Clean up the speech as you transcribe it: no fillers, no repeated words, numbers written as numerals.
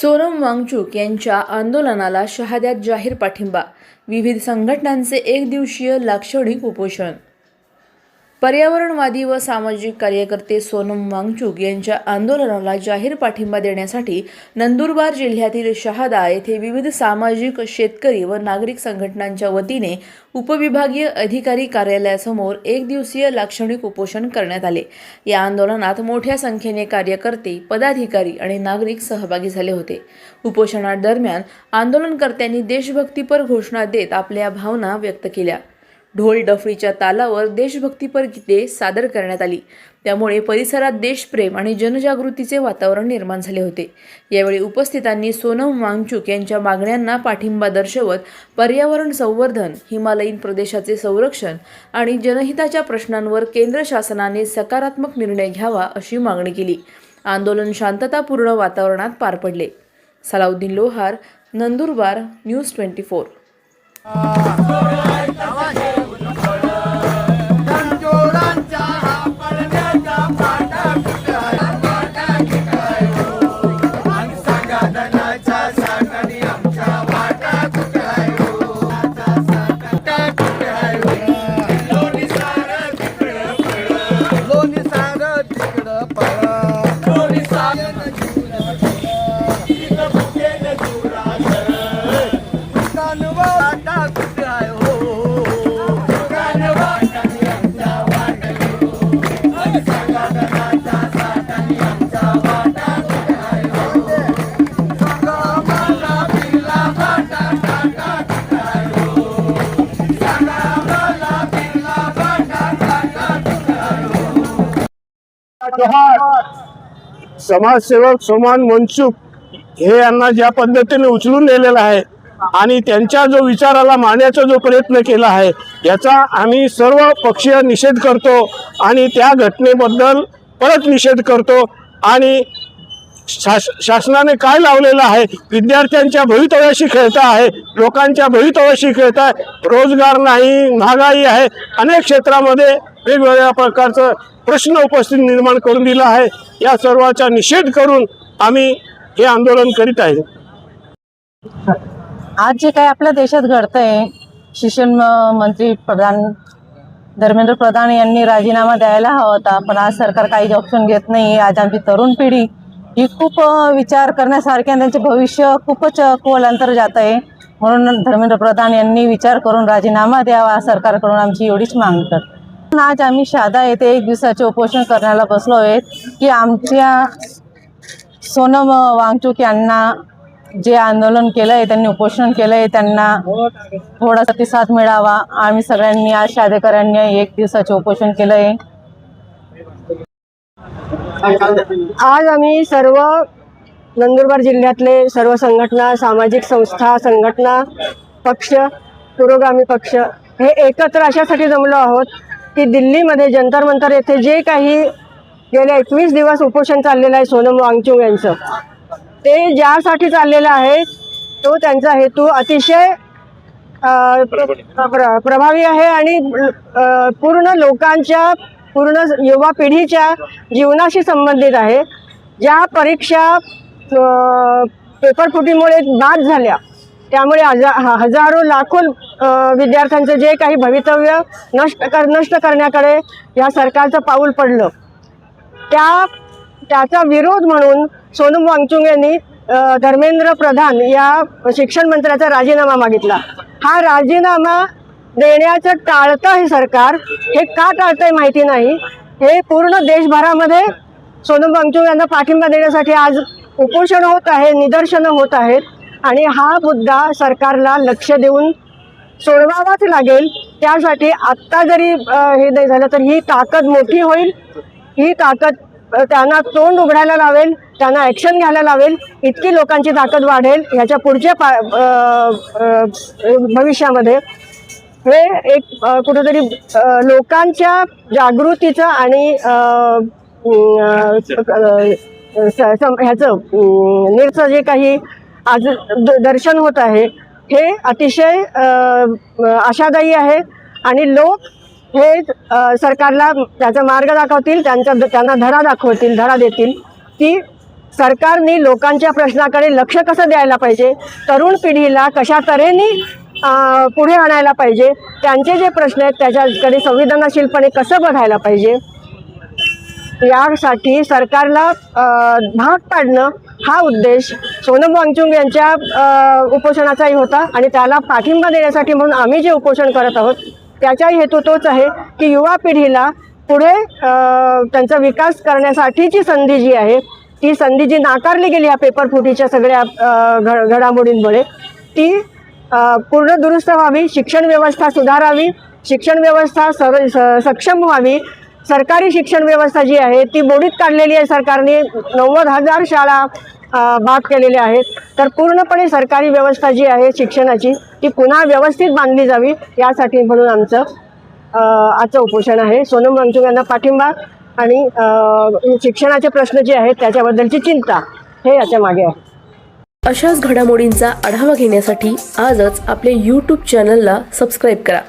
सोनम वांगचुक यांच्या आंदोलनाला शहाद्यात जाहीर पाठिंबा, विविध संघटनांचे एकदिवसीय लाक्षणिक उपोषण। पर्यावरणवादी व सामाजिक कार्यकर्ते सोनम वांगचुक यांच्या आंदोलनाला जाहीर पाठिंबा देण्यासाठी नंदुरबार जिल्ह्यातील शहादा येथे विविध सामाजिक, शेतकरी व नागरिक संघटनांच्या वतीने उपविभागीय अधिकारी कार्यालयासमोर एकदिवसीय लाक्षणिक उपोषण करण्यात आले। या आंदोलनात मोठ्या संख्येने कार्यकर्ते, पदाधिकारी आणि नागरिक सहभागी झाले होते। उपोषणादरम्यान आंदोलनकर्त्यांनी देशभक्तीपर घोषणा देत आपल्या भावना व्यक्त केल्या। ढोल डफळीच्या तालावर देशभक्तीपर गीते सादर करण्यात आली, त्यामुळे परिसरात देशप्रेम आणि जनजागृतीचे वातावरण निर्माण झाले होते। यावेळी उपस्थितांनी सोनम वांगचुक यांच्या मागण्यांना पाठिंबा दर्शवत पर्यावरण संवर्धन, हिमालयीन प्रदेशाचे संरक्षण आणि जनहिताच्या प्रश्नांवर केंद्र शासनाने सकारात्मक निर्णय घ्यावा अशी मागणी केली। आंदोलन शांततापूर्ण वातावरणात पार पडले। सलाउद्दीन लोहार, नंदुरबार, न्यूज 24। समाजसेवक सोनम वांगचुक हे यांना ज्या पद्धतीने उचलून नेलेला आहे आणि त्यांच्या जो विचाराला मानण्याचा जो प्रयत्न केला आहे याचा आम्ही सर्व पक्षीय निषेध करतो आणि त्या घटनेबद्दल परत निषेध करतो। आणि शासनाने काय लावलेलं आहे, विद्यार्थ्यांच्या भवितव्याशी खेळता आहे, लोकांच्या भवितव्याशी खेळता आहे। रोजगार नाही, महागाई आहे, अनेक क्षेत्रामध्ये वेगवेगळ्या प्रकारचं प्रश्न उपस्थित निर्माण करून दिला आहे। या सर्वाचा निषेध करून आम्ही हे आंदोलन करीत आहे। आज जे काही आपल्या देशात घडतंय, शिक्षण मंत्री धर्मेंद्र प्रधान यांनी राजीनामा द्यायला हवा होता, पण आज सरकार काही ऑप्शन घेत नाही। आज आमची तरुण पिढी ही खूप विचार करण्यासारखी आणि त्यांचे भविष्य खूपच खोलांतर जात आहे। म्हणून धर्मेंद्र प्रधान यांनी विचार करून राजीनामा द्यावा सरकारकडून, आमची एवढीच मागणी करतो। आज आम्ही शहादा येथे एक दिवसाचे उपोषण करण्याला बसलो आहेत की आमच्या सोनम वांगचुक यांना जे आंदोलन केलं आहे, त्यांनी उपोषण केलं आहे, त्यांना थोडा प्रतिसाद मिळावा। आम्ही सगळ्यांनी आज शादेकरांनी एक दिवसाचे उपोषण केलं आहे। आज आम्ही सर्व नंदुरबार जिल्ह्यातले सर्व संघटना, सामाजिक संस्था, संघटना, पक्ष, पुरोगामी पक्ष हे एकत्र अशासाठी जमलो आहोत की दिल्लीमध्ये जंतर मंतर येथे जे काही गेले 21 दिवस उपोषण चाललेलं आहे सोनम वांगचुक यांचं, ते ज्यासाठी चाललेलं आहे तो त्यांचा हेतू अतिशय प्रभावी आहे आणि पूर्ण लोकांच्या, पूर्ण युवा पिढीच्या जीवनाशी संबंधित आहे। ज्या परीक्षा पेपरफुटीमुळे बाद झाल्या, त्यामुळे हजारो लाखो विद्यार्थ्यांचं जे काही भवितव्य नष्ट करण्याकडे या सरकारचं पाऊल पडलं, त्याचा विरोध म्हणून सोनम वांगचुक यांनी धर्मेंद्र प्रधान या शिक्षण मंत्र्याचा राजीनामा मागितला। हा राजीनामा देण्याचं टाळतं हे सरकार, हे का टाळतंय माहिती नाही। हे पूर्ण देशभरामध्ये सोनम वांगचुक यांना पाठिंबा देण्यासाठी आज उपोषण होत आहे, निदर्शनं होत आहेत आणि हा मुद्दा सरकारला लक्ष देऊन सोडवावाच लागेल। त्यासाठी आत्ता जरी हे नाही झालं तर ही ताकद मोठी होईल, ही ताकद त्यांना तोंड उघडायला लावेल, त्यांना ॲक्शन घ्यायला लावेल, इतकी लोकांची ताकद वाढेल ह्याच्या पुढच्या भविष्यामध्ये। हे एक कुठेतरी लोकांच्या जागृतीचं आणि ह्याचं निर्चं जे काही आज दर्शन होत आहे हे अतिशय आशादायी आहे आणि लोक हे सरकारला त्याचा मार्ग दाखवतील, त्यांना धडा देतील की सरकारने लोकांच्या प्रश्नाकडे लक्ष कसं द्यायला पाहिजे, तरुण पिढीला कशा तऱ्हेने पुढे आणायला पाहिजे, त्यांचे जे प्रश्न आहेत त्याच्याकडे संवेदनशीलपणे कसं बघायला पाहिजे, यासाठी सरकारला भाग पाडणं हा उद्देश सोनम वांगचुक यांच्या उपोषणाचाही होता आणि त्याला पाठिंबा देण्यासाठी म्हणून आम्ही जे उपोषण करत आहोत त्याचाही हेतू तोच आहे की युवा पिढीला पुढे त्यांचा विकास करण्यासाठीची संधी जी आहे, ती संधी जी नाकारली गेली ह्या पेपरफुटीच्या सगळ्या घडामोडींमुळे, ती पूर्ण दुरुस्त व्हावी, शिक्षण व्यवस्था सुधारावी, शिक्षण व्यवस्था सक्षम व्हावी. सरकारी शिक्षण व्यवस्था जी आहे ती मोडीत काढलेली आहे सरकारने. 90,000 शाळा बाद केलेल्या आहेत. तर पूर्णपणे सरकारी व्यवस्था जी आहे शिक्षणाची ती पुन्हा व्यवस्थित बांधली जावी, यासाठी म्हणून आमचं आजचं उपोषण आहे. सोनम वांगचुक यांना पाठिंबा आणि शिक्षणाचे प्रश्न जे आहेत त्याच्याबद्दलची चिंता हे याच्या मागे आहे. अशाच घडामोडींचा आढावा घेण्यासाठी आजच आपल्या YouTube चॅनलला सबस्क्राईब करा.